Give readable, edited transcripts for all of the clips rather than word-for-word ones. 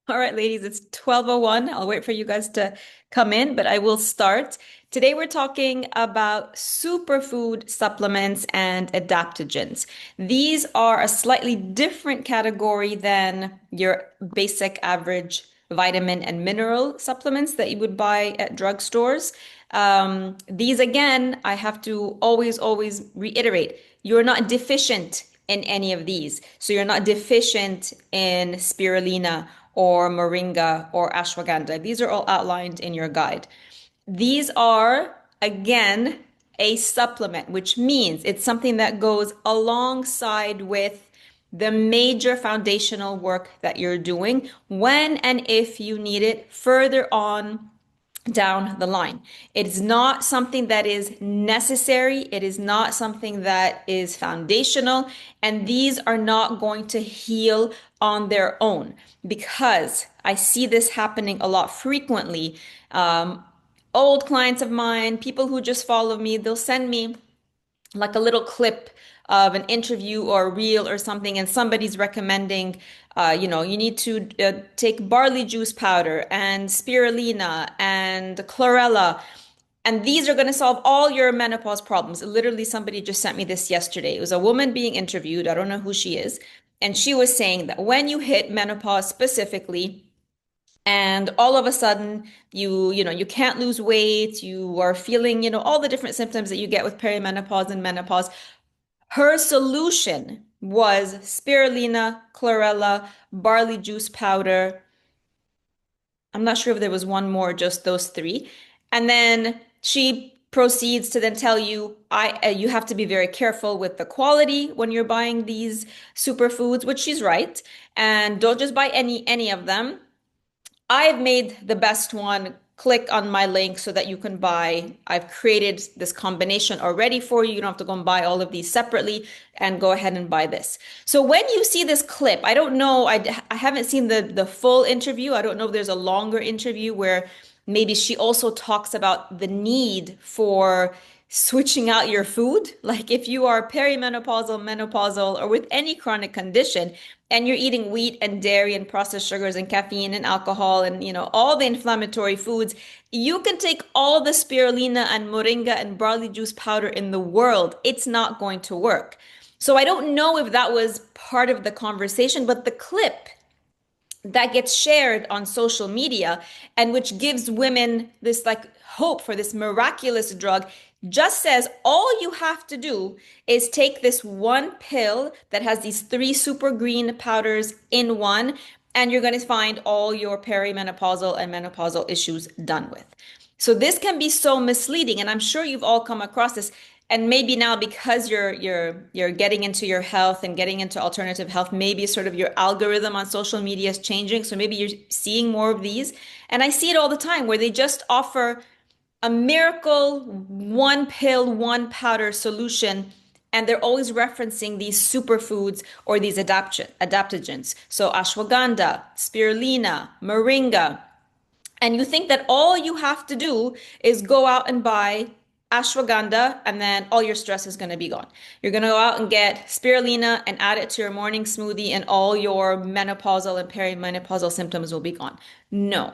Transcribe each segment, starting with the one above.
All right, ladies, it's 12:01. I'll wait for you guys to come in, but I will start. Today we're talking about superfood supplements and adaptogens. These are a slightly different category than your basic average vitamin and mineral supplements that you would buy at drugstores. These again, I have to always reiterate, you're not deficient in any of these. So you're not deficient in spirulina or moringa or ashwagandha. These are all outlined in your guide. These are, again, a supplement, which means it's something that goes alongside with the major foundational work that you're doing when and if you need it further on down the line. It is not something that is necessary. It is not something that is foundational. And these are not going to heal on their own because I see this happening a lot frequently. Old clients of mine, people who just follow me, they'll send me like a little clip of an interview or a reel or something, and somebody's recommending, you need to take barley juice powder and spirulina and chlorella, and these are going to solve all your menopause problems. Literally, somebody just sent me this yesterday. It was a woman being interviewed. I don't know who she is. And she was saying that when you hit menopause specifically, and all of a sudden you can't lose weight, you are feeling all the different symptoms that you get with perimenopause and menopause, her solution was spirulina, chlorella, barley juice powder. I'm not sure if there was one more, just those three. And then she proceeds to then tell you, you have to be very careful with the quality when you're buying these superfoods, which she's right. And don't just buy any of them. I've made the best one. Click on my link so that you can buy. I've created this combination already for you. You don't have to go and buy all of these separately and go ahead and buy this. So when you see this clip, I don't know, I haven't seen the full interview. I don't know if there's a longer interview where maybe she also talks about the need for switching out your food. Like if you are perimenopausal, menopausal, or with any chronic condition, and you're eating wheat and dairy and processed sugars and caffeine and alcohol and all the inflammatory foods, you can take all the spirulina and moringa and barley juice powder in the world. It's not going to work. So I don't know if that was part of the conversation, but the clip that gets shared on social media and which gives women this like hope for this miraculous drug just says all you have to do is take this one pill that has these three super green powders in one, and you're going to find all your perimenopausal and menopausal issues done with. So this can be so misleading, and I'm sure you've all come across this. And maybe now because you're getting into your health and getting into alternative health, maybe sort of your algorithm on social media is changing. So maybe you're seeing more of these. And I see it all the time where they just offer a miracle one pill, one powder solution. And they're always referencing these superfoods or these adaptogens. So ashwagandha, spirulina, moringa. And you think that all you have to do is go out and buy ashwagandha, and then all your stress is going to be gone. You're going to go out and get spirulina and add it to your morning smoothie, and all your menopausal and perimenopausal symptoms will be gone. No.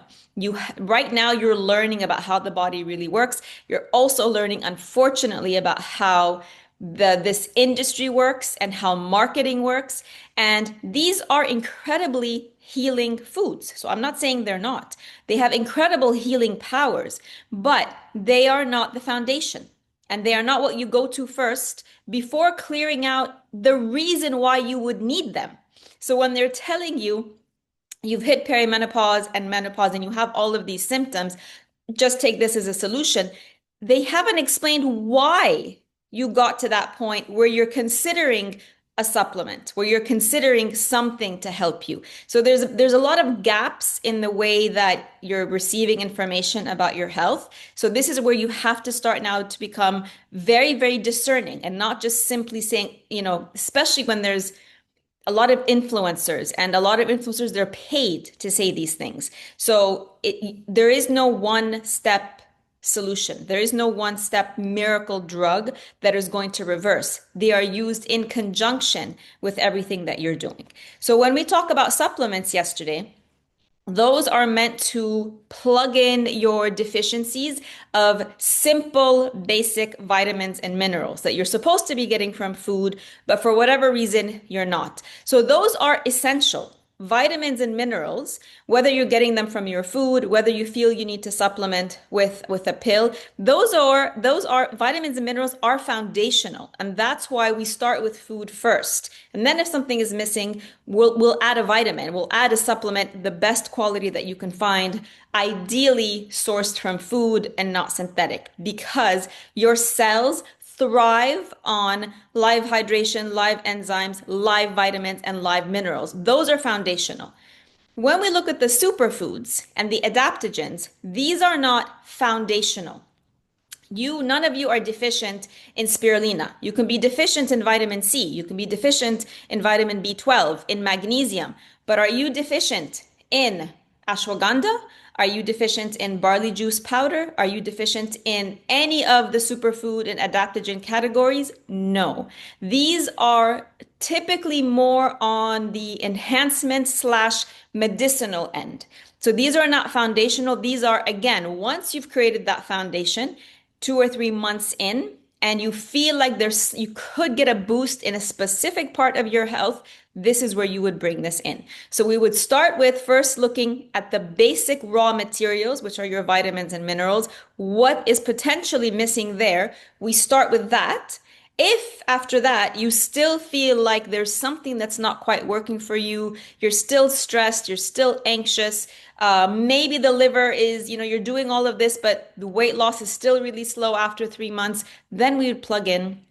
Right now you're learning about how the body really works. You're also learning, unfortunately, about how this industry works and how marketing works. And these are incredibly healing foods. So I'm not saying they're not. They have incredible healing powers, but they are not the foundation. And they are not what you go to first before clearing out the reason why you would need them. So when they're telling you you've hit perimenopause and menopause and you have all of these symptoms, just take this as a solution. They haven't explained why you got to that point where you're considering a supplement, where you're considering something to help you. So there's a lot of gaps in the way that you're receiving information about your health. So this is where you have to start now to become very, very discerning and not just simply saying, especially when there's a lot of influencers, and a lot of influencers, they're paid to say these things. So there is no one step solution. There is no one step miracle drug that is going to reverse. They are used in conjunction with everything that you're doing. So when we talk about supplements yesterday, Those are meant to plug in your deficiencies of simple, basic vitamins and minerals that you're supposed to be getting from food, but for whatever reason, you're not. So those are essential. Vitamins and minerals, whether you're getting them from your food, whether you feel you need to supplement with a pill, those are vitamins and minerals are foundational. And that's why we start with food first. And then if something is missing, we'll add a vitamin, we'll add a supplement, the best quality that you can find, ideally sourced from food and not synthetic, because your cells thrive on live hydration, live enzymes, live vitamins, and live minerals. Those are foundational. When we look at the superfoods and the adaptogens, these are not foundational. None of you are deficient in spirulina. You can be deficient in vitamin C. You can be deficient in vitamin B12, in magnesium. But are you deficient in ashwagandha? Are you deficient in barley juice powder? Are you deficient in any of the superfood and adaptogen categories? No. These are typically more on the enhancement slash medicinal end. So these are not foundational. These are, again, once you've created that foundation, 2 or 3 months in, and you feel like you could get a boost in a specific part of your health, this is where you would bring this in. So we would start with first looking at the basic raw materials, which are your vitamins and minerals. What is potentially missing there? We start with that. If after that you still feel like there's something that's not quite working for you, you're still stressed, you're still anxious, maybe the liver is, you're doing all of this, but the weight loss is still really slow after 3 months, then we would plug in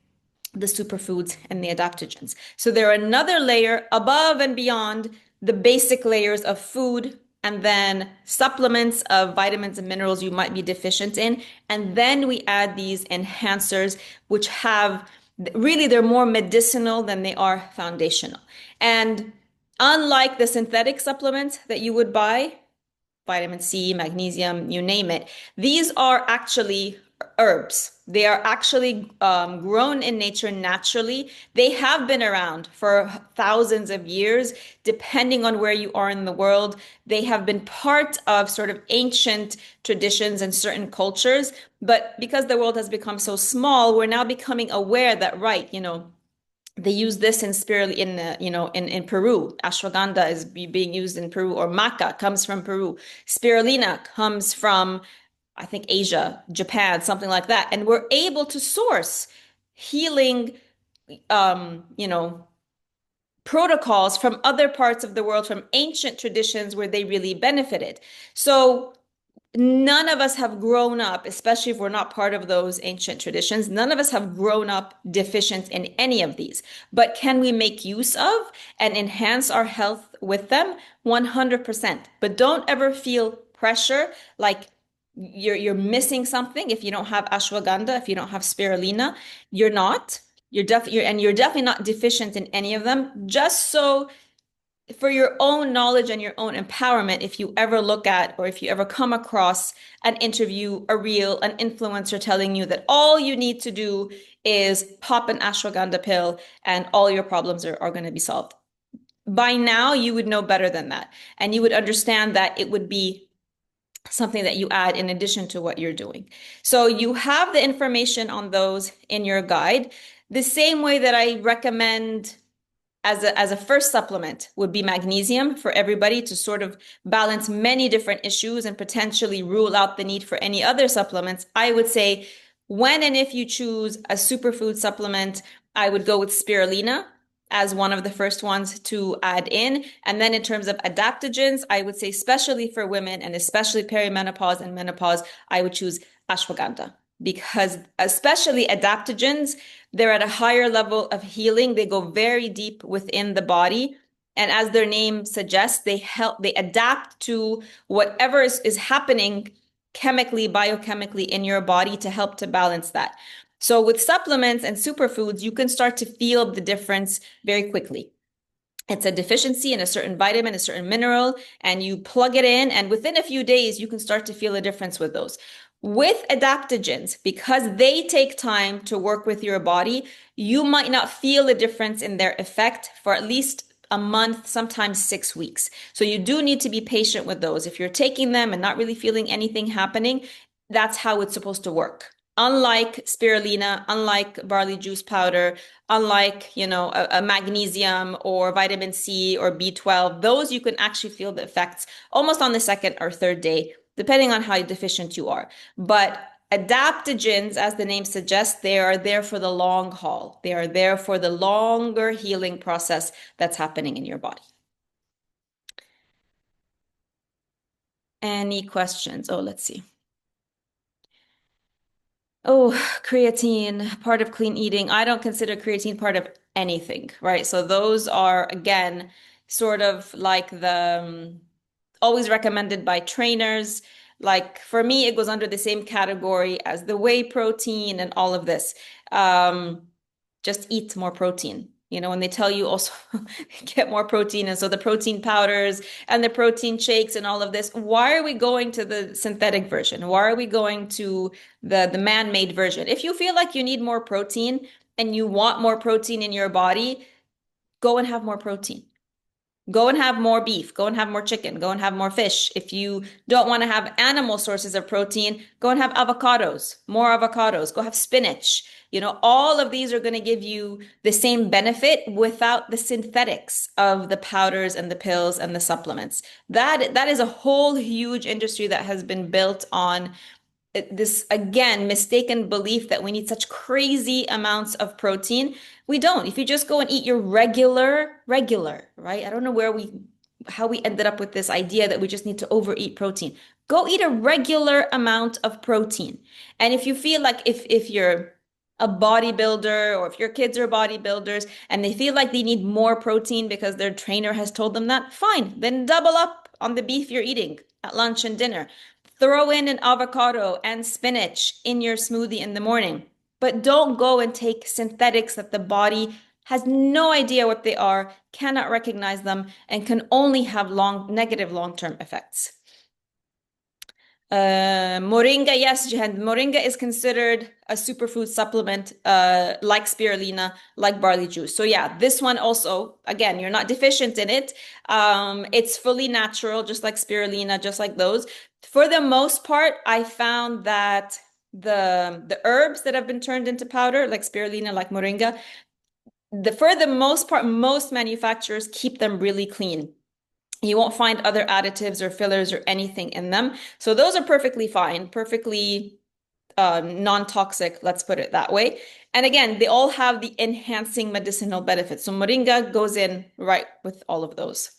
the superfoods and the adaptogens. So they're another layer above and beyond the basic layers of food and then supplements of vitamins and minerals you might be deficient in. And then we add these enhancers, which they're more medicinal than they are foundational. And unlike the synthetic supplements that you would buy, vitamin C, magnesium, you name it, these are actually herbs. They are actually grown in nature naturally. They have been around for thousands of years, depending on where you are in the world. They have been part of sort of ancient traditions and certain cultures. But because the world has become so small, we're now becoming aware that, right, they use this in in Peru. Ashwagandha is being used in Peru, or maca comes from Peru. Spirulina comes from, I think, Asia, Japan, something like that. And we're able to source healing, um, you know, protocols from other parts of the world, from ancient traditions where they really benefited. So none of us have grown up, especially if we're not part of those ancient traditions, none of us have grown up deficient in any of these. But can we make use of and enhance our health with them? 100%. But don't ever feel pressure like you're missing something if you don't have ashwagandha, if you don't have spirulina. You're not. You're definitely not deficient in any of them. Just so for your own knowledge and your own empowerment, if you ever look at or if you ever come across an interview, a reel, an influencer telling you that all you need to do is pop an ashwagandha pill and all your problems are going to be solved. By now, you would know better than that. And you would understand that it would be something that you add in addition to what you're doing. So you have the information on those in your guide. The same way that I recommend as a first supplement would be magnesium for everybody to sort of balance many different issues and potentially rule out the need for any other supplements. I would say when and if you choose a superfood supplement, I would go with spirulina as one of the first ones to add in. And then in terms of adaptogens, I would say especially for women and especially perimenopause and menopause, I would choose ashwagandha, because especially adaptogens, they're at a higher level of healing. They go very deep within the body. And as their name suggests, they adapt to whatever is happening chemically, biochemically in your body to help to balance that. So with supplements and superfoods, you can start to feel the difference very quickly. It's a deficiency in a certain vitamin, a certain mineral, and you plug it in, and within a few days, you can start to feel a difference with those. With adaptogens, because they take time to work with your body, you might not feel a difference in their effect for at least a month, sometimes 6 weeks. So you do need to be patient with those. If you're taking them and not really feeling anything happening, that's how it's supposed to work. Unlike spirulina, unlike barley juice powder, unlike, a magnesium or vitamin C or B12, those you can actually feel the effects almost on the second or third day, depending on how deficient you are. But adaptogens, as the name suggests, they are there for the long haul. They are there for the longer healing process that's happening in your body. Any questions? Oh, let's see. Oh, creatine, part of clean eating. I don't consider creatine part of anything, right? So those are, again, sort of like the always recommended by trainers. Like for me, it goes under the same category as the whey protein and all of this. Um, just eat more protein. When they tell you also get more protein, and so the protein powders and the protein shakes and all of this, why are we going to the synthetic version? Why are we going to the man-made version? If you feel like you need more protein and you want more protein in your body, go and have more protein. Go and have more beef, go and have more chicken, go and have more fish. If you don't want to have animal sources of protein, go and have avocados, more avocados, go have spinach. All of these are going to give you the same benefit without the synthetics of the powders and the pills and the supplements. That is a whole huge industry that has been built on this, again, mistaken belief that we need such crazy amounts of protein. We don't. If you just go and eat your regular, right? I don't know how we ended up with this idea that we just need to overeat protein. Go eat a regular amount of protein. And if you feel like if you're a bodybuilder, or if your kids are bodybuilders and they feel like they need more protein because their trainer has told them that, fine, then double up on the beef you're eating at lunch and dinner. Throw in an avocado and spinach in your smoothie in the morning. But don't go and take synthetics that the body has no idea what they are, cannot recognize them, and can only have negative long-term effects. Moringa, yes, Jihan. Moringa is considered a superfood supplement, like spirulina, like barley juice. So yeah, this one also, again, you're not deficient in it. It's fully natural, just like spirulina, just like those. For the most part, I found that the herbs that have been turned into powder, like spirulina, like moringa, for the most part, most manufacturers keep them really clean. You won't find other additives or fillers or anything in them. So those are perfectly fine, perfectly non-toxic, let's put it that way. And again, they all have the enhancing medicinal benefits. So moringa goes in right with all of those.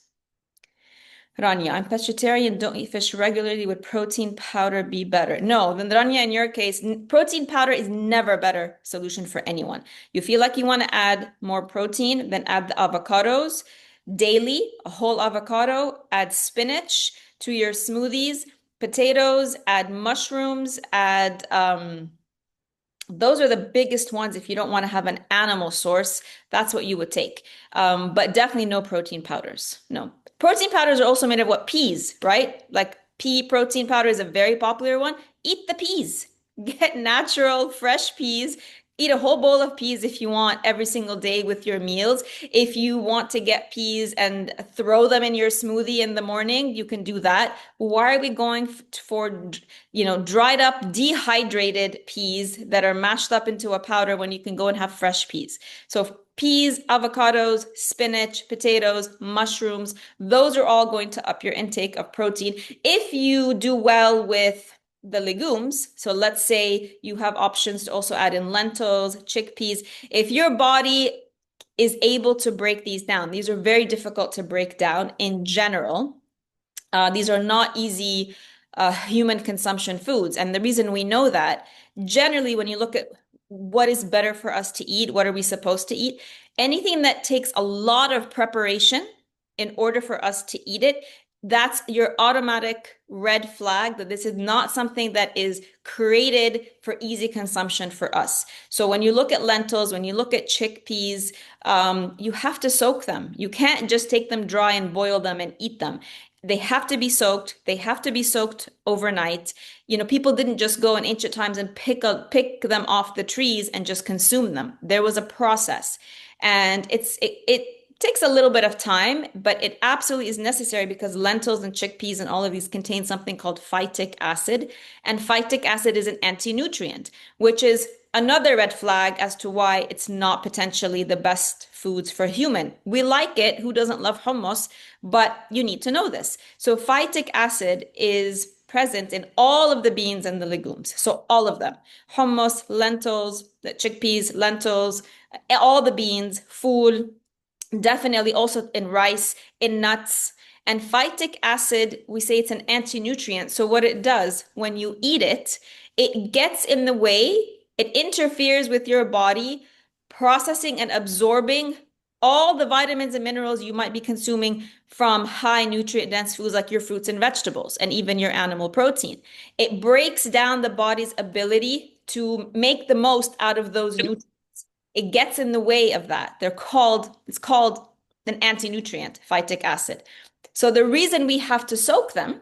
Rania, I'm pescatarian, don't eat fish regularly. Would protein powder be better? No, then Rania, in your case, protein powder is never a better solution for anyone. You feel like you want to add more protein, then add the avocados daily, a whole avocado, add spinach to your smoothies, potatoes, add mushrooms, add those are the biggest ones. If you don't want to have an animal source, that's what you would take. But definitely no protein powders. No. Protein powders are also made of what? Peas, right? Like pea protein powder is a very popular one. Eat the peas. Get natural, fresh peas. Eat a whole bowl of peas if you want every single day with your meals. If you want to get peas and throw them in your smoothie in the morning, you can do that. Why are we going for, dried up, dehydrated peas that are mashed up into a powder when you can go and have fresh peas? So peas, avocados, spinach, potatoes, mushrooms, those are all going to up your intake of protein. If you do well with the legumes, so let's say you have options to also add in lentils, chickpeas. If your body is able to break these down, these are very difficult to break down in general. These are not easy human consumption foods. And the reason we know that, generally, when you look at what is better for us to eat, what are we supposed to eat, anything that takes a lot of preparation in order for us to eat it, that's your automatic red flag that this is not something that is created for easy consumption for us. So when you look at lentils, when you look at chickpeas, you have to soak them. You can't just take them dry and boil them and eat them. They have to be soaked. They have to be soaked overnight. People didn't just go in ancient times and pick them off the trees and just consume them. There was a process, and it takes a little bit of time, but it absolutely is necessary because lentils and chickpeas and all of these contain something called phytic acid. And phytic acid is an anti-nutrient, which is another red flag as to why it's not potentially the best foods for human. We like it, who doesn't love hummus, but you need to know this. So phytic acid is present in all of the beans and the legumes. So all of them, hummus, lentils, the chickpeas, lentils, all the beans, fool, definitely also in rice, in nuts. And phytic acid, we say it's an anti-nutrient. So what it does when you eat it, it gets in the way, it interferes with your body processing and absorbing all the vitamins and minerals you might be consuming from high nutrient dense foods like your fruits and vegetables and even your animal protein. It breaks down the body's ability to make the most out of those nutrients. It gets in the way of that. It's called an anti-nutrient, phytic acid. So the reason we have to soak them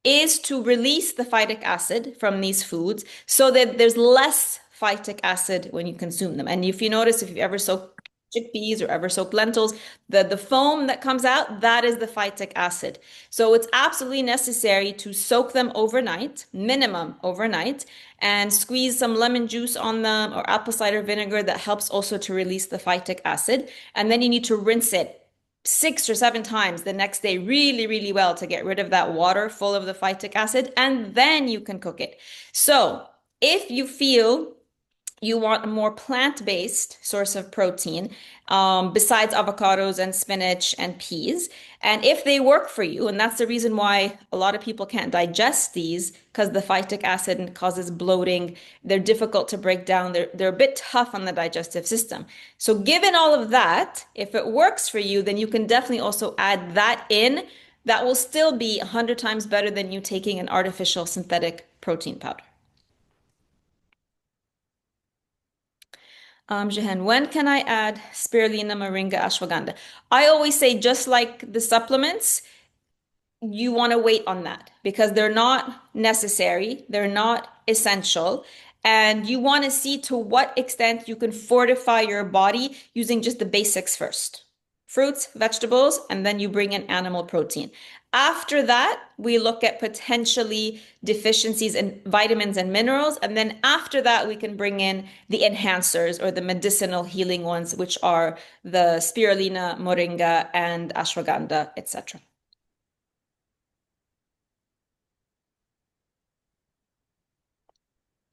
is to release the phytic acid from these foods so that there's less phytic acid when you consume them. And if you notice, if you've ever soaked chickpeas or ever soaked lentils, the foam that comes out, that is the phytic acid. So it's absolutely necessary to soak them overnight, minimum overnight, and squeeze some lemon juice on them or apple cider vinegar that helps also to release the phytic acid. And then you need to rinse it 6 or 7 times the next day really, really well to get rid of that water full of the phytic acid, and then you can cook it. So if you feel you want a more plant-based source of protein, besides avocados and spinach and peas. And if they work for you, and that's the reason why a lot of people can't digest these because the phytic acid causes bloating. They're difficult to break down. They're a bit tough on the digestive system. So given all of that, if it works for you, then you can definitely also add that in. That will still be 100 times better than you taking an artificial synthetic protein powder. Jahan, when can I add spirulina, moringa, ashwagandha? I always say, just like the supplements, you want to wait on that because they're not necessary, they're not essential, and you want to see to what extent you can fortify your body using just the basics first. Fruits, vegetables, and then you bring in animal protein. After that, we look at potentially deficiencies in vitamins and minerals. And then after that, we can bring in the enhancers or the medicinal healing ones, which are the spirulina, moringa, and ashwagandha, etc.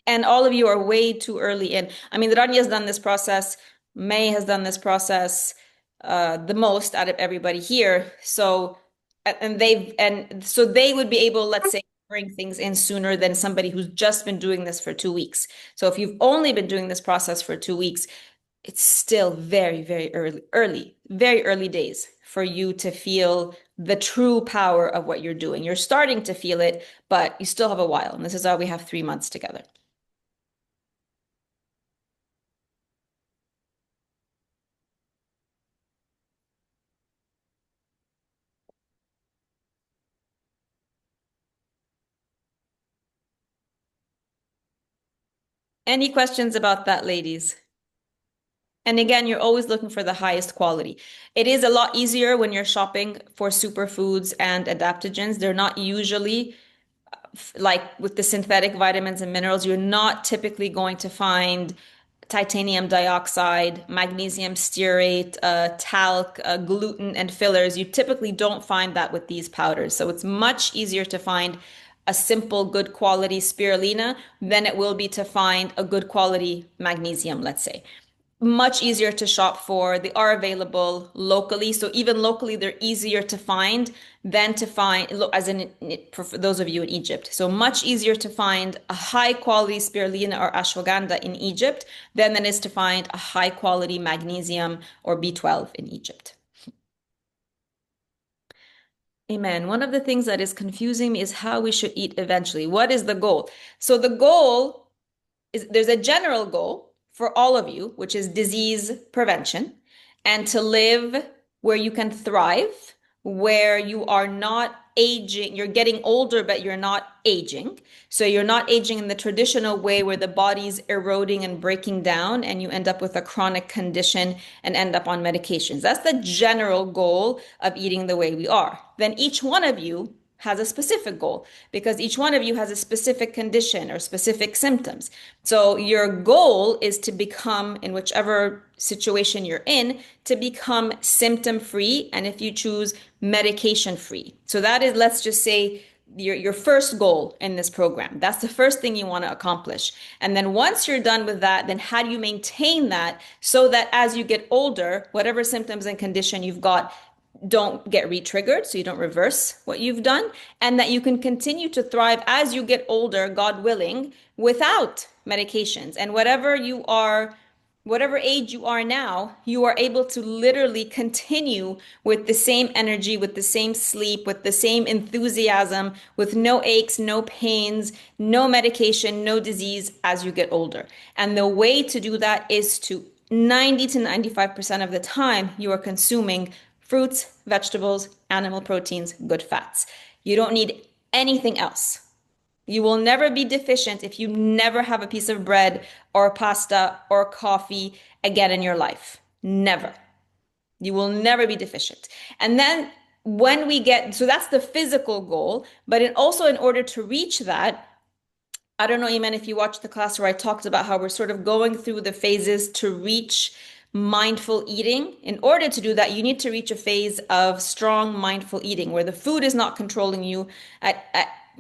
And all of you are way too early in. I mean, Rania has done this process. May has done this process the most out of everybody here. So, and so they would be able, let's say, bring things in sooner than somebody who's just been doing this for 2 weeks. So if you've only been doing this process for 2 weeks, it's still very, very very early days for you to feel the true power of what you're doing. You're starting to feel it, but you still have a while. And this is why we have 3 months together. Any questions about that, ladies? And again, you're always looking for the highest quality. It is a lot easier when you're shopping for superfoods and adaptogens. They're not usually like with the synthetic vitamins and minerals, you're not typically going to find titanium dioxide, magnesium stearate, talc, gluten, and fillers. You typically don't find that with these powders. So it's much easier to find a simple, good quality spirulina than it will be to find a good quality magnesium, let's say. Much easier to shop for. They are available locally. So even locally, they're easier to find than to find, as in for those of you in Egypt. So much easier to find a high quality spirulina or ashwagandha in Egypt than it is to find a high quality magnesium or B12 in Egypt. Amen. One of the things that is confusing me is how we should eat eventually. What is the goal? So the goal is there's a general goal for all of you, which is disease prevention and to live where you can thrive, where you are not aging, you're getting older, but you're not aging. So you're not aging in the traditional way where the body's eroding and breaking down, and you end up with a chronic condition and end up on medications. That's the general goal of eating the way we are. Then each one of you has a specific goal because each one of you has a specific condition or specific symptoms. So your goal is to become, in whichever situation you're in, to become symptom free. And if you choose medication free. So that is, let's just say, your first goal in this program. That's the first thing you want to accomplish. And then once you're done with that, then how do you maintain that so that as you get older, whatever symptoms and condition you've got don't get re-triggered, so you don't reverse what you've done, and that you can continue to thrive as you get older, God willing, without medications. And whatever you are, whatever age you are now, you are able to literally continue with the same energy, with the same sleep, with the same enthusiasm, with no aches, no pains, no medication, no disease as you get older. And the way to do that is to 90 to 95% of the time you are consuming fruits, vegetables, animal proteins, good fats. You don't need anything else. You will never be deficient if you never have a piece of bread or pasta or coffee again in your life. Never. You will never be deficient. And then when we get, so that's the physical goal, but also in order to reach that, I don't know, Iman, if you watched the class where I talked about how we're sort of going through the phases to reach mindful eating. In order to do that, you need to reach a phase of strong mindful eating where the food is not controlling you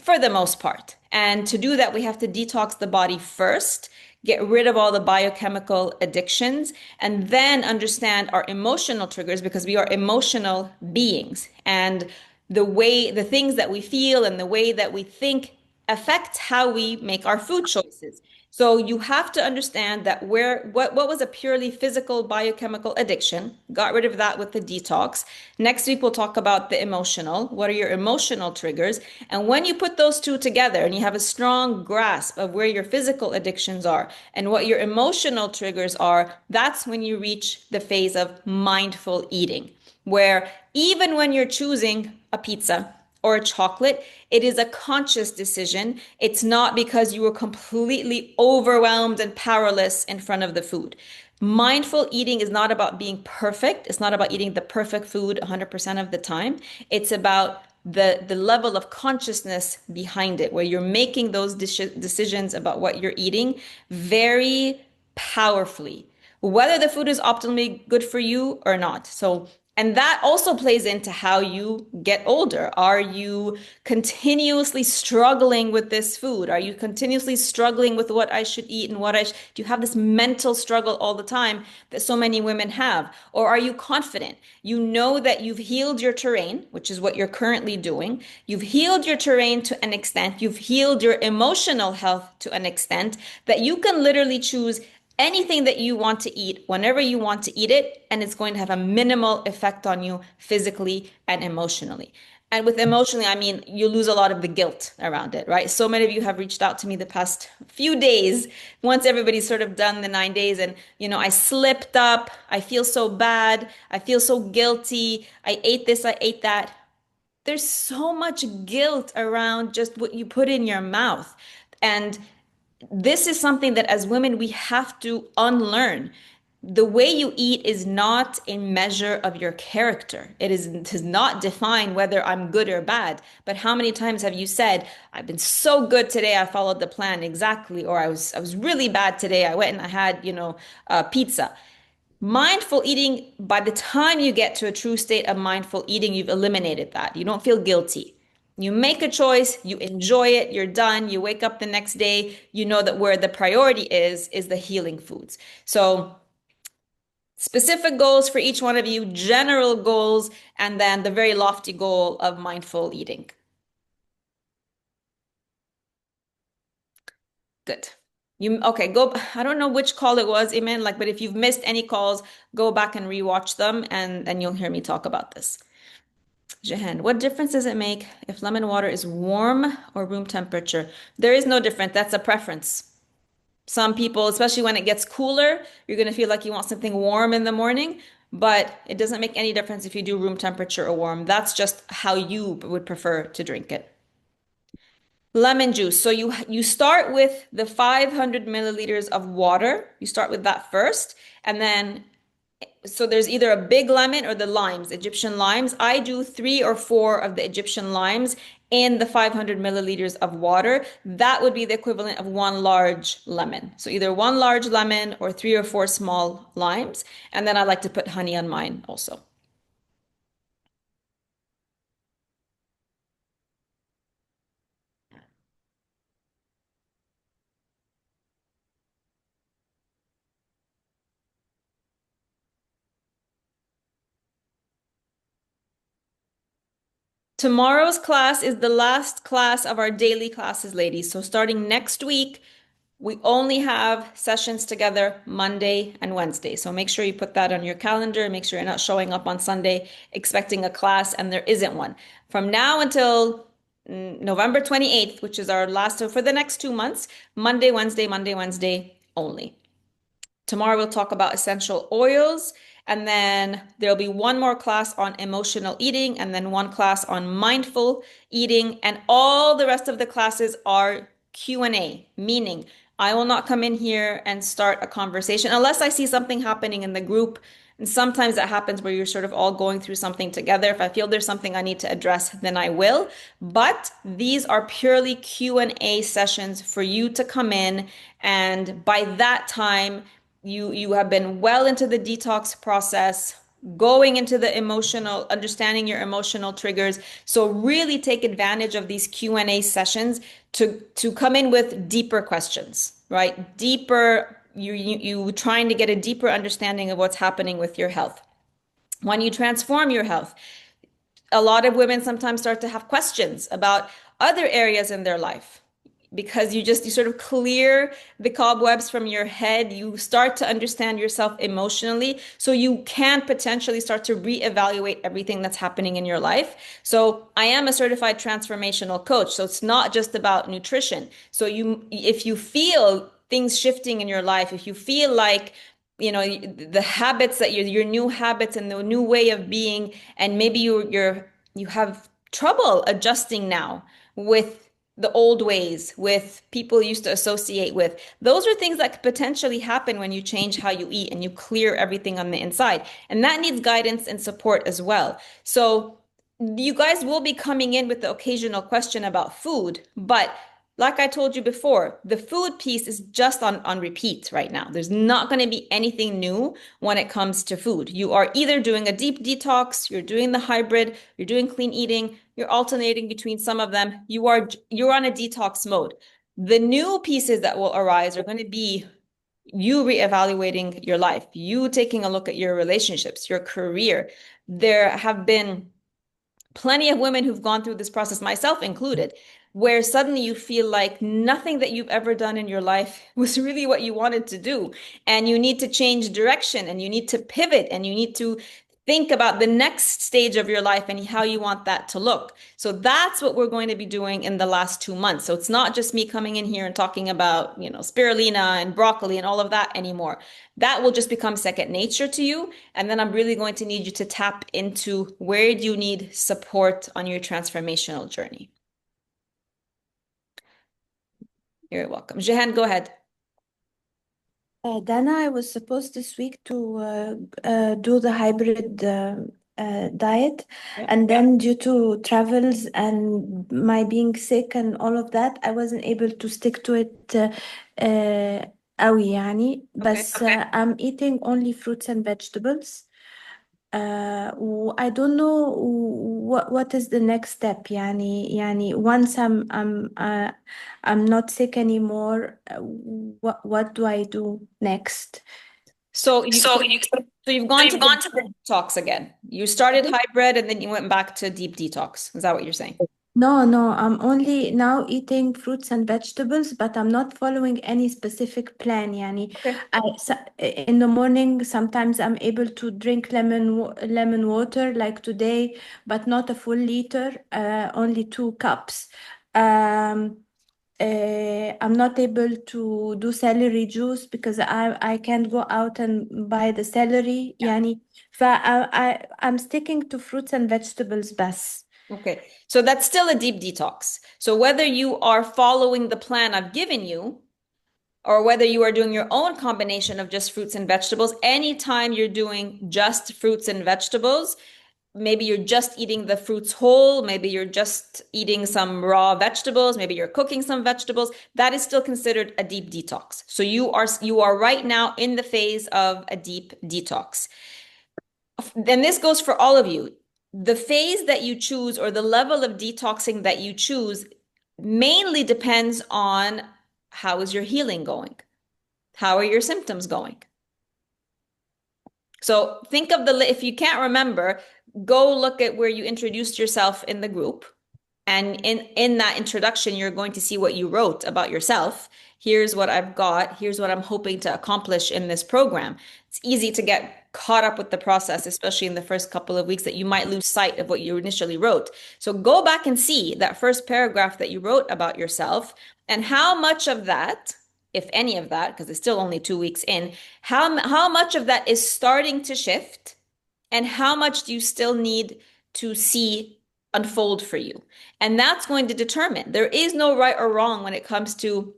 for the most part. And to do that, we have to detox the body first, get rid of all the biochemical addictions, and then understand our emotional triggers because we are emotional beings. And the things that we feel and the way that we think affect how we make our food choices. So you have to understand that what was a purely physical biochemical addiction, got rid of that with the detox. Next week we'll talk about the emotional. What are your emotional triggers? And when you put those two together and you have a strong grasp of where your physical addictions are and what your emotional triggers are, that's when you reach the phase of mindful eating, where even when you're choosing a pizza or a chocolate, it is a conscious decision. It's not because you were completely overwhelmed and powerless in front of the food. Mindful eating is not about being perfect. It's not about eating the perfect food 100% of the time. It's about the level of consciousness behind it, where you're making those decisions about what you're eating very powerfully, whether the food is optimally good for you or not. So and that also plays into how you get older. Are you continuously struggling with this food? Are you continuously struggling with what I should eat and do you have this mental struggle all the time that so many women have? Or are you confident? You know that you've healed your terrain, which is what you're currently doing. You've healed your terrain to an extent. You've healed your emotional health to an extent that you can literally choose anything that you want to eat whenever you want to eat it, and it's going to have a minimal effect on you physically and emotionally. And with emotionally, I mean, you lose a lot of the guilt around it, right? So many of you have reached out to me the past few days, once everybody's sort of done the 9 days, and, I slipped up. I feel so bad. I feel so guilty. I ate this, I ate that. There's so much guilt around just what you put in your mouth. And this is something that as women we have to unlearn. The way you eat is not a measure of your character. Does not define whether I'm good or bad. But how many times have you said, I've been so good today, I followed the plan exactly, or I was really bad today, I went and I had, pizza. Mindful eating, by the time you get to a true state of mindful eating, you've eliminated that. You don't feel guilty. You make a choice, you enjoy it, you're done, you wake up the next day, you know that where the priority is the healing foods. So specific goals for each one of you, general goals, and then the very lofty goal of mindful eating. Good. Okay, go. I don't know which call it was, Iman, but if you've missed any calls, go back and rewatch them and you'll hear me talk about this. Jahan, what difference does it make if lemon water is warm or room temperature? There is no difference. That's a preference. Some people, especially when it gets cooler, you're going to feel like you want something warm in the morning. but it doesn't make any difference if you do room temperature or warm. That's just how you would prefer to drink it. Lemon juice. So you start with the 500 milliliters of water. You start with that first, and then so there's either a big lemon or the limes, Egyptian limes. I do 3 or 4 of the Egyptian limes in the 500 milliliters of water. That would be the equivalent of 1 large lemon. So either 1 large lemon or 3 or 4 small limes. And then I like to put honey on mine also. Tomorrow's class is the last class of our daily classes, ladies. So starting next week, we only have sessions together Monday and Wednesday. So make sure you put that on your calendar. Make sure you're not showing up on Sunday expecting a class and there isn't one. From now until November 28th, which is our last, so for the next 2 months, Monday, Wednesday only. Tomorrow we'll talk about essential oils, and then there'll be one more class on emotional eating, and then one class on mindful eating, and all the rest of the classes are Q&A, meaning I will not come in here and start a conversation unless I see something happening in the group. And sometimes that happens where you're sort of all going through something together. If I feel there's something I need to address, then I will. But these are purely Q&A sessions for you to come in, and by that time, you have been well into the detox process, going into the emotional, understanding your emotional triggers. So really take advantage of these Q&A sessions to come in with deeper questions, right? Deeper, you trying to get a deeper understanding of what's happening with your health. When you transform your health, a lot of women sometimes start to have questions about other areas in their life because you sort of clear the cobwebs from your head. You start to understand yourself emotionally, so you can potentially start to reevaluate everything that's happening in your life. So I am a certified transformational coach, so it's not just about nutrition. So if you feel things shifting in your life, if you feel like the habits that your new habits and the new way of being, and maybe you have trouble adjusting now with the old ways, with people you used to associate with. Those are things that could potentially happen when you change how you eat and you clear everything on the inside. And that needs guidance and support as well. So you guys will be coming in with the occasional question about food, but like I told you before, the food piece is just on repeat right now. There's not going to be anything new when it comes to food. You are either doing a deep detox, you're doing the hybrid, you're doing clean eating, you're alternating between some of them. You're on a detox mode. The new pieces that will arise are going to be you reevaluating your life, you taking a look at your relationships, your career. There have been plenty of women who've gone through this process, myself included, where suddenly you feel like nothing that you've ever done in your life was really what you wanted to do. And you need to change direction and you need to pivot and you need to think about the next stage of your life and how you want that to look. So that's what we're going to be doing in the last 2 months. So it's not just me coming in here and talking about, spirulina and broccoli and all of that anymore. That will just become second nature to you. And then I'm really going to need you to tap into where do you need support on your transformational journey. You're welcome. Jehan, go ahead. Dana, I was supposed this week to do the hybrid diet, and then due to travels and my being sick and all of that, I wasn't able to stick to it قوي يعني. بس I'm eating only fruits and vegetables. I don't know what is the next step يعني once I'm not sick anymore, what do I do next? So you So so, you so you've so gone to you've the gone to detox again. You started hybrid and then you went back to deep detox. Is that what you're saying? No, I'm only now eating fruits and vegetables, but I'm not following any specific plan. Yani, Okay. in the morning, sometimes I'm able to drink lemon water like today, but not a full liter, only 2 cups. Um, I'm not able to do celery juice because I can't go out and buy the celery. Yeah. Yani, I'm sticking to fruits and vegetables بس. Okay, so that's still a deep detox. So whether you are following the plan I've given you, or whether you are doing your own combination of just fruits and vegetables, anytime you're doing just fruits and vegetables, maybe you're just eating the fruits whole, maybe you're just eating some raw vegetables, maybe you're cooking some vegetables, that is still considered a deep detox. So you are right now in the phase of a deep detox. Then this goes for all of you. The phase that you choose or the level of detoxing that you choose mainly depends on how is your healing going? How are your symptoms going? So think of if you can't remember, go look at where you introduced yourself in the group. And in that introduction, you're going to see what you wrote about yourself. Here's what I've got. Here's what I'm hoping to accomplish in this program. It's easy to get caught up with the process, especially in the first couple of weeks, that you might lose sight of what you initially wrote. So go back and see that first paragraph that you wrote about yourself and how much of that, if any of that, because it's still only 2 weeks in, how much of that is starting to shift and how much do you still need to see unfold for you? And that's going to determine. There is no right or wrong when it comes to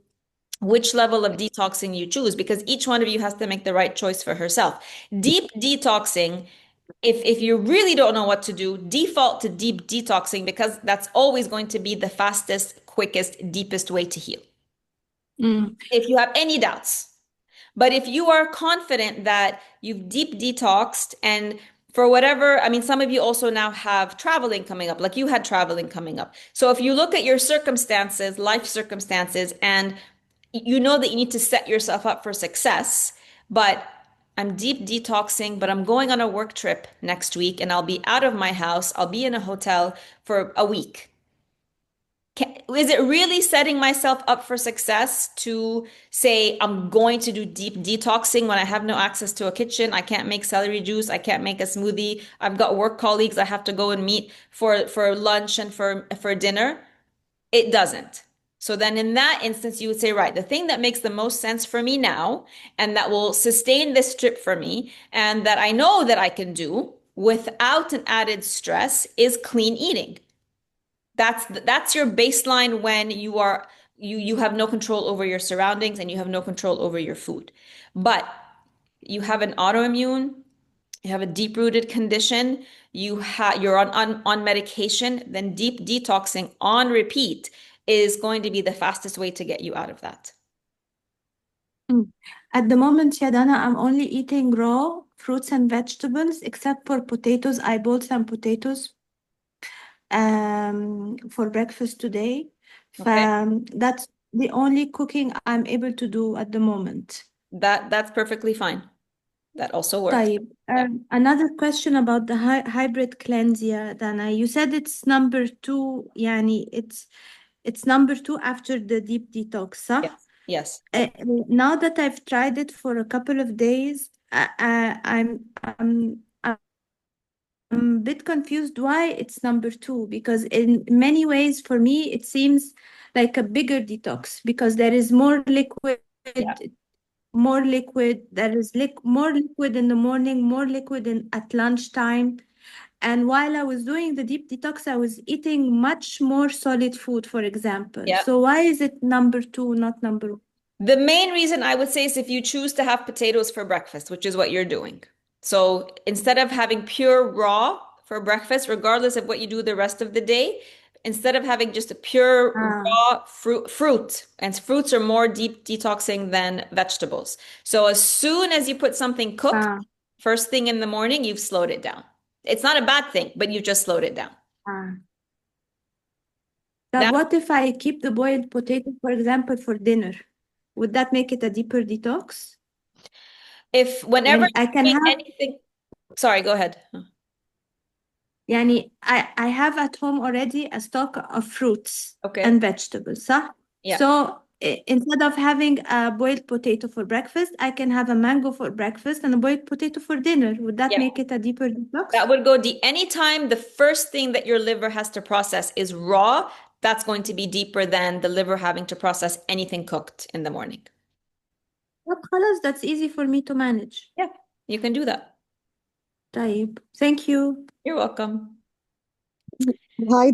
which level of detoxing you choose, because each one of you has to make the right choice for herself. Deep detoxing, if you really don't know what to do, default to deep detoxing because that's always going to be the fastest, quickest, deepest way to heal. Mm. If you have any doubts, but if you are confident that you've deep detoxed and for whatever, I mean, some of you also now have traveling coming up, like you had traveling coming up. So if you look at your circumstances, life circumstances, and you know that you need to set yourself up for success, but I'm deep detoxing, but I'm going on a work trip next week and I'll be out of my house. I'll be in a hotel for a week. Is it really setting myself up for success to say I'm going to do deep detoxing when I have no access to a kitchen? I can't make celery juice. I can't make a smoothie. I've got work colleagues I have to go and meet for lunch and for dinner. It doesn't. So then in that instance, you would say, right, the thing that makes the most sense for me now and that will sustain this trip for me and that I know that I can do without an added stress is clean eating. That's your baseline when you have no control over your surroundings and you have no control over your food. But you have an autoimmune, you have a deep-rooted condition, you're on medication, then deep detoxing on repeat is going to be the fastest way to get you out of that. Mm. At the moment, Yadana, I'm only eating raw fruits and vegetables, except for potatoes. I bought some potatoes for breakfast today. Okay. That's the only cooking I'm able to do at the moment. That's perfectly fine. That also works. طيب, Yeah. another question about the hybrid cleanse, yeah, Dana. You said it's number two, يعني it's number two after the deep detox, صح? Yes. Yes. Now that I've tried it for a couple of days, I'm a bit confused why it's number two, because in many ways for me it seems like a bigger detox because there is Yeah. more liquid, there is more liquid in the morning, more liquid at lunchtime. And while I was doing the deep detox, I was eating much more solid food, for example. Yeah. So why is it number two, not number one? The main reason I would say is if you choose to have potatoes for breakfast, which is what you're doing. So instead of having pure raw for breakfast, regardless of what you do the rest of the day, instead of having just a pure Ah, raw fruit, and fruits are more deep detoxing than vegetables. So as soon as you put something cooked, ah, first thing in the morning, you've slowed it down. It's not a bad thing, but you've just slowed it down. ah. But Now, what if I keep the boiled potato, for example, for dinner? Would that make it a deeper detox? if whenever And I you can eat have, anything, sorry, go ahead. يعني I have at home already a stock of fruits Okay. and vegetables, صح? Yeah. So instead of having a boiled potato for breakfast, I can have a mango for breakfast and a boiled potato for dinner. Would that Yeah. make it a deeper detox? That would go deep. Anytime the first thing that your liver has to process is raw, that's going to be deeper than the liver having to process anything cooked in the morning. But خلاص, that's easy for me to manage. Yeah, you can do that. طيب. Thank you. You're welcome. Hi,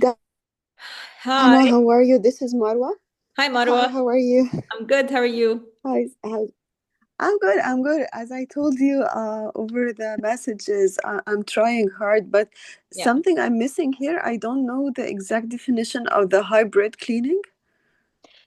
Hi. Dana. How are you? This is Marwa. Hi, Hi, Marwa. how are you? I'm good. How are you? Hi. I'm good. I'm good. As I told you over the messages, I'm trying hard, but Yeah. something I'm missing here. I don't know the exact definition of the hybrid cleaning.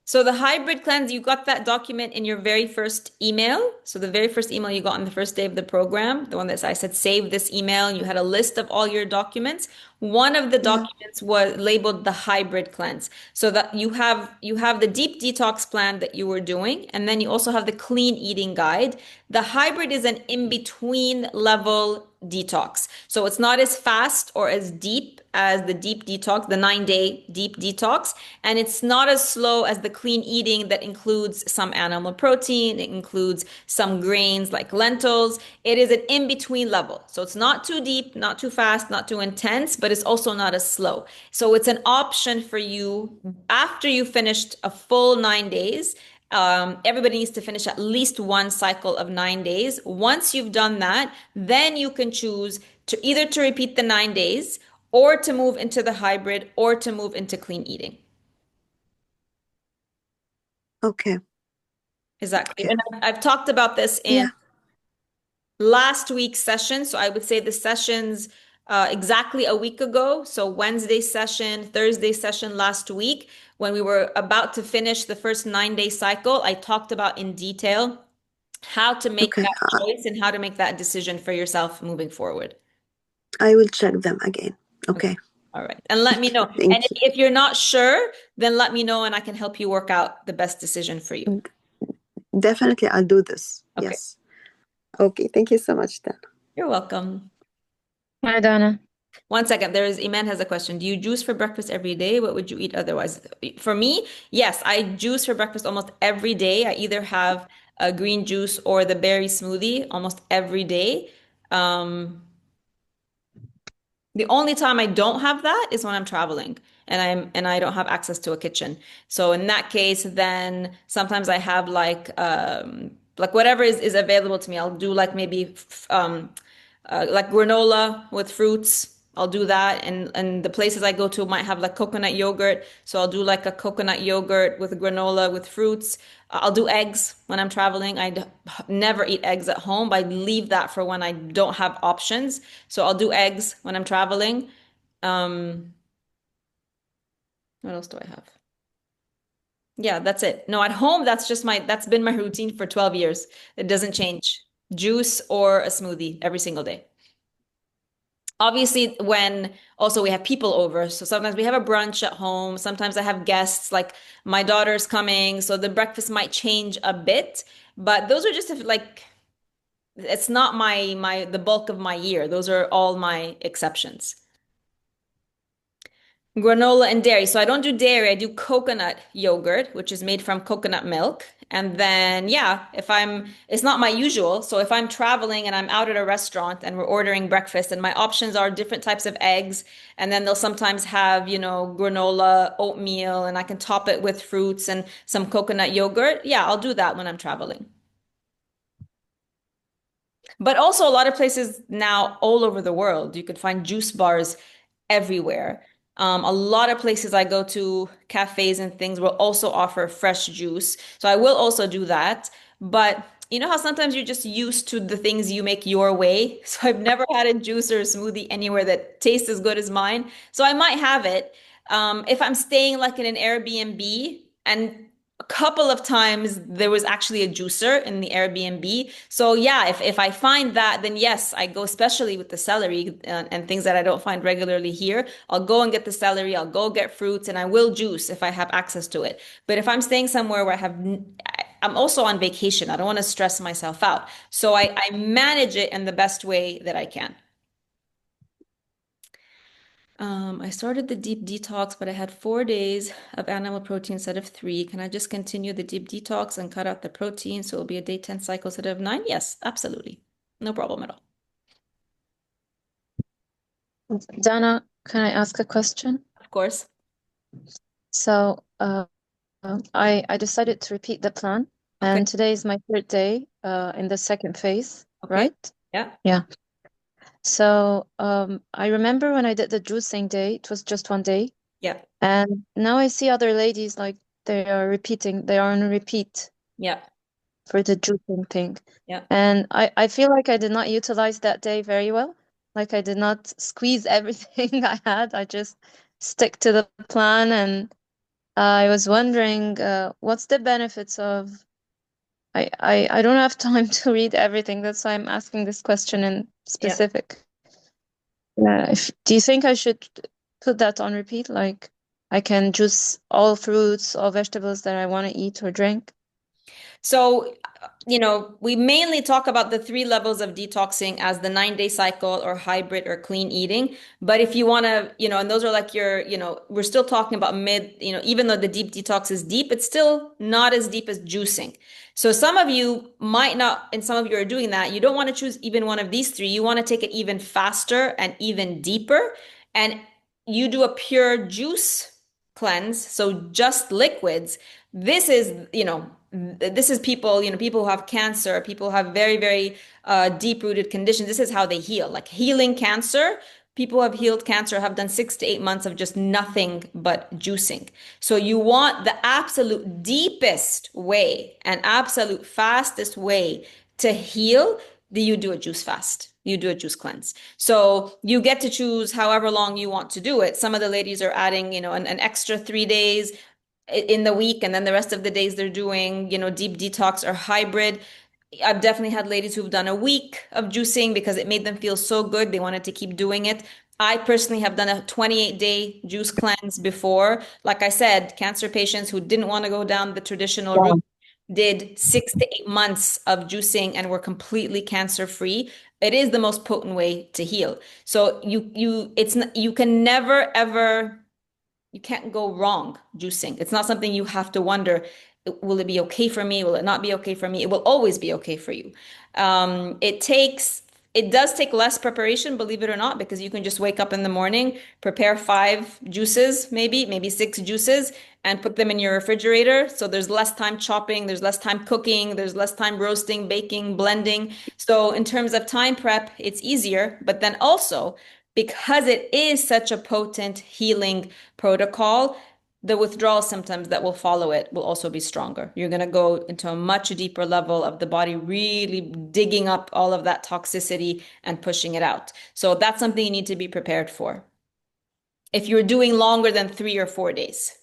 So the hybrid cleanse, you got that document in your very first email. So the very first email you got on the first day of the program, the one that I said, save this email, and you had a list of all your documents. One of the Yeah. documents was labeled the hybrid cleanse. So that you have the deep detox plan that you were doing, and then you also have the clean eating guide. The hybrid is an in-between level detox. So it's not as fast or as deep as the deep detox, the 9-day deep detox. And it's not as slow as the clean eating that includes some animal protein. It includes some grains like lentils. It is an in-between level. So it's not too deep, not too fast, not too intense, but it's also not as slow. So it's an option for you after you finished a full 9 days. Everybody needs to finish at least one cycle of 9 days. Once you've done that, then you can choose to either to repeat the 9 days or to move into the hybrid or to move into clean eating. Okay. Is that clear? Okay. And I've talked about this in Yeah. last week's session. So I would say the sessions exactly a week ago. So Wednesday session, Thursday session last week, when we were about to finish the first 9-day cycle, I talked about in detail how to make Okay. that choice and how to make that decision for yourself moving forward. I will check them again. Okay. Okay. All right. And let me know. And Thank if you're not sure, then let me know and I can help you work out the best decision for you. you. Definitely, I'll do this. Okay. Yes. Okay. Thank you so much, Dan. You're welcome. Hi, Donna. One second. Iman has a question. Do you juice for breakfast every day? What would you eat otherwise? For me, yes, I juice for breakfast almost every day. I either have a green juice or the berry smoothie almost every day. Um, The only time I don't have that is when I'm traveling and I don't have access to a kitchen. So in that case, then sometimes I have like whatever is available to me. I'll do like maybe like granola with fruits. I'll do that. And the places I go to might have like coconut yogurt. So I'll do like a coconut yogurt with granola with fruits. I'll do eggs when I'm traveling. Never eat eggs at home, but I leave that for when I don't have options. So I'll do eggs when I'm traveling. Um, what else do I have? Yeah, that's it. No, at home, that's been my routine for 12 years. It doesn't change. Juice or a smoothie every single day. Obviously, when also we have people over, so sometimes we have a brunch at home. Sometimes I have guests, like my daughter's coming, so the breakfast might change a bit. But those are just like it's not the bulk of my year. Those are all my exceptions. Granola and dairy. So I don't do dairy, I do coconut yogurt, which is made from coconut milk. And then, yeah, it's not my usual. So if I'm traveling and I'm out at a restaurant and we're ordering breakfast and my options are different types of eggs, and then they'll sometimes have, granola, oatmeal, and I can top it with fruits and some coconut yogurt. Yeah, I'll do that when I'm traveling. But also, a lot of places now all over the world, you could find juice bars everywhere. A lot of places I go to, cafes and things, will also offer fresh juice. So I will also do that. But you know how sometimes you're just used to the things you make your way? So I've never had a juice or a smoothie anywhere that tastes as good as mine. So I might have it. If I'm staying like in an Airbnb, and a couple of times there was actually a juicer in the Airbnb. So yeah, if I find that, then yes, I go, especially with the celery and things that I don't find regularly here. I'll go and get the celery, I'll go get fruits, and I will juice if I have access to it. But if I'm staying somewhere where I'm also on vacation, I don't want to stress myself out. So I manage it in the best way that I can. I started the deep detox, but I had 4 days of animal protein instead of 3. Can I just continue the deep detox and cut out the protein so it'll be a day 10 cycle instead of 9? Yes, absolutely. No problem at all. Donna, can I ask a question? Of course. So, I decided to repeat the plan, Okay. and today is my third day in the second phase, Okay. right? Yeah. Yeah. So I remember when I did the juicing day, it was just one day. Yeah. And now I see other ladies like they are on repeat Yeah. for the juicing thing. Yeah. And I feel like I did not utilize that day very well. Like I did not squeeze everything I had. I just stick to the plan. And I was wondering, what's the benefits of I don't have time to read everything. That's why I'm asking this question in Yeah. specific. Do you think I should put that on repeat? Like I can juice all fruits, all vegetables that I want to eat or drink? So, we mainly talk about the three levels of detoxing as the 9-day cycle or hybrid or clean eating. But if you want to, and those are like we're still talking about even though the deep detox is deep, it's still not as deep as juicing. So some of you might not, and some of you are doing that. You don't want to choose even one of these three. You want to take it even faster and even deeper. And you do a pure juice cleanse. So just liquids. This is, this is people, people who have cancer, people who have very, very deep-rooted conditions. This is how they heal. Like healing cancer, people who have healed cancer have done 6 to 8 months of just nothing but juicing. So you want the absolute deepest way and absolute fastest way to heal, you do a juice fast. You do a juice cleanse. So you get to choose however long you want to do it. Some of the ladies are adding, an extra 3 days in the week, and then the rest of the days they're doing, deep detox or hybrid. I've definitely had ladies who've done a week of juicing because it made them feel so good. They wanted to keep doing it. I personally have done a 28-day juice cleanse before. Like I said, cancer patients who didn't want to go down the traditional route did 6 to 8 months of juicing and were completely cancer free. It is the most potent way to heal. So you can never ever, you can't go wrong juicing. It's not something you have to wonder, will it be okay for me? Will it not be okay for me? It will always be okay for you. It takes, it does take less preparation, believe it or not, because you can just wake up in the morning, prepare 5 juices, maybe 6 juices, and put them in your refrigerator. So there's less time chopping, there's less time cooking, there's less time roasting, baking, blending. So in terms of time prep, it's easier. But then also, because it is such a potent healing protocol, the withdrawal symptoms that will follow it will also be stronger. You're going to go into a much deeper level of the body, really digging up all of that toxicity and pushing it out. So that's something you need to be prepared for if you're doing longer than 3 or 4 days.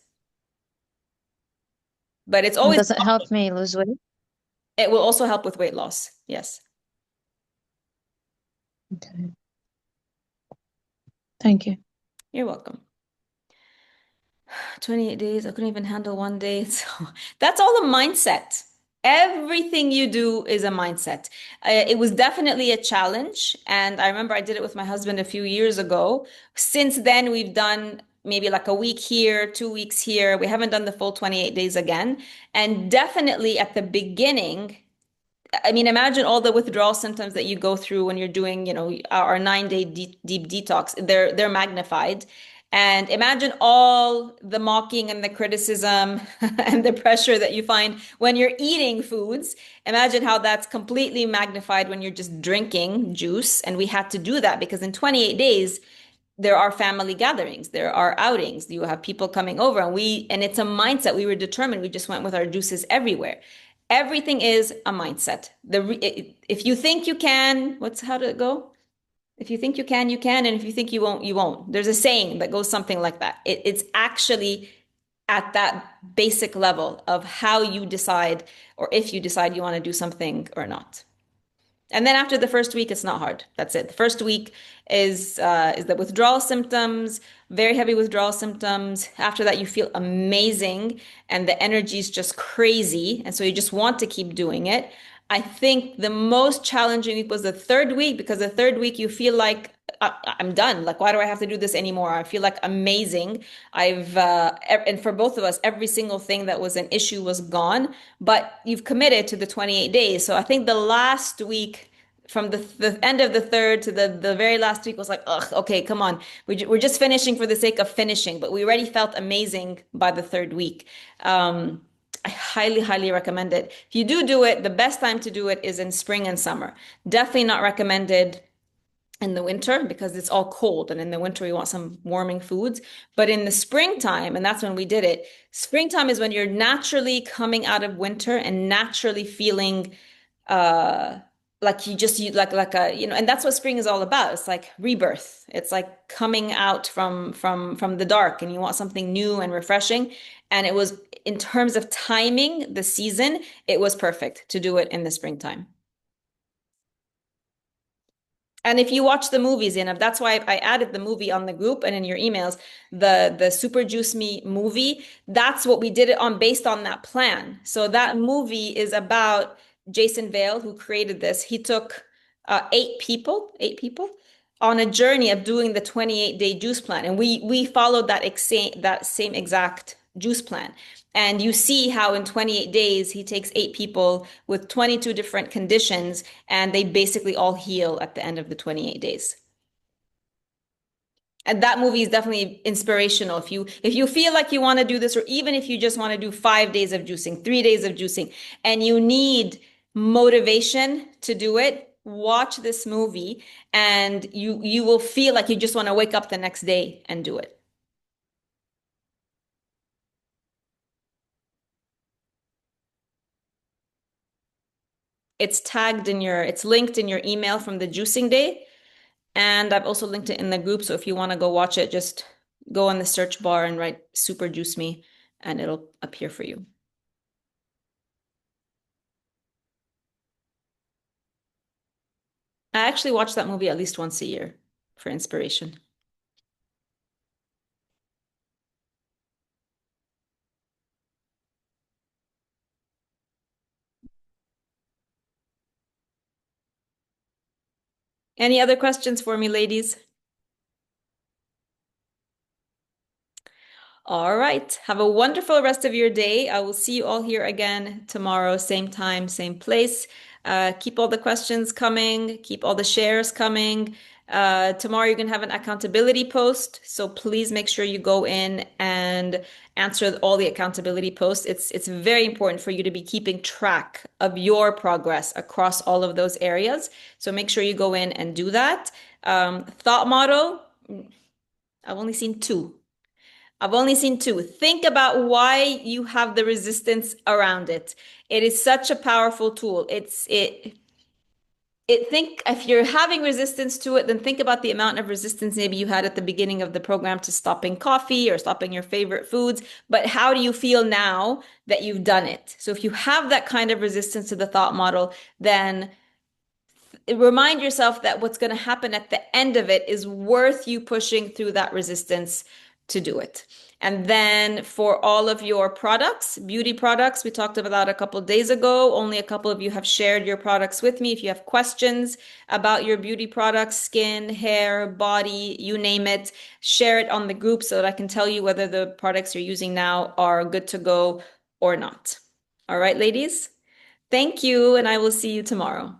But it's And always, does it help me lose weight? it will also help with weight loss. Yes. Okay. Thank you. You're welcome. 28 days, I couldn't even handle one day. So that's all the mindset. Everything you do is a mindset. It was definitely a challenge. And I remember I did it with my husband a few years ago. Since then, we've done maybe like a week here, 2 weeks here. We haven't done the full 28 days again. And definitely at the beginning, I mean, imagine all the withdrawal symptoms that you go through when you're doing, our 9-day deep detox. They're magnified. And imagine all the mocking and the criticism and the pressure that you find when you're eating foods. Imagine how that's completely magnified when you're just drinking juice. And we had to do that because in 28 days, there are family gatherings, there are outings, you have people coming over, and it's a mindset. We were determined. We just went with our juices everywhere. Everything is a mindset. If you think you can, how did it go? If you think you can, you can, and if you think you won't, you won't. There's a saying that goes something like that. It's actually at that basic level of how you decide, or if you decide you want to do something or not. And then after the first week, it's not hard. That's it. The first week is the withdrawal symptoms, very heavy withdrawal symptoms. After that, you feel amazing and the energy is just crazy. And so you just want to keep doing it. I think the most challenging week was the third week because the third week you feel like I'm done. Like, why do I have to do this anymore? I feel like amazing. And for both of us, every single thing that was an issue was gone, but you've committed to the 28 days. So I think the last week, from the end of the third to the very last week was like, ugh, okay, come on. We're just finishing for the sake of finishing, but we already felt amazing by the third week. I highly, highly recommend it. If you do it, the best time to do it is in spring and summer. Definitely not recommended in the winter because it's all cold. And in the winter, we want some warming foods. But in the springtime, and that's when we did it, springtime is when you're naturally coming out of winter and naturally feeling uh like you like a and that's what spring is all about. It's like rebirth. It's like coming out from the dark, and you want something new and refreshing. And it was, in terms of timing the season, it was perfect to do it in the springtime. And if you watch the movies, that's why I added the movie on the group and in your emails, the Super Juice Me movie. That's what we did it on, based on that plan. So that movie is about Jason Vale, who created this. He took eight people on a journey of doing the 28-day juice plan, and we followed that same exact juice plan. And you see how in 28 days, he takes eight people with 22 different conditions, and they basically all heal at the end of the 28 days. And that movie is definitely inspirational. If you feel like you want to do this, or even if you just want to do 5 days of juicing, 3 days of juicing, and you need motivation to do it, watch this movie, and you will feel like you just want to wake up the next day and do it. It's linked in your email from the juicing day. And I've also linked it in the group. So if you want to go watch it, just go on the search bar and write Super Juice Me, and it'll appear for you. I actually watch that movie at least once a year for inspiration. Any other questions for me, ladies? All right. Have a wonderful rest of your day. I will see you all here again tomorrow, same time, same place. Keep all the questions coming, keep all the shares coming. Tomorrow you're going to have an accountability post, so please make sure you go in and answer all the accountability posts. It's very important for you to be keeping track of your progress across all of those areas. So make sure you go in and do that. Thought model, I've only seen two. I've only seen two. Think about why you have the resistance around it. It is such a powerful tool. Think if you're having resistance to it, then think about the amount of resistance maybe you had at the beginning of the program to stopping coffee or stopping your favorite foods. But how do you feel now that you've done it? So if you have that kind of resistance to the thought model, then remind yourself that what's going to happen at the end of it is worth you pushing through that resistance to do it. And then for all of your products, beauty products, we talked about that a couple of days ago. Only a couple of you have shared your products with me. If you have questions about your beauty products, skin, hair, body, you name it, share it on the group so that I can tell you whether the products you're using now are good to go or not. All right, ladies? Thank you, and I will see you tomorrow.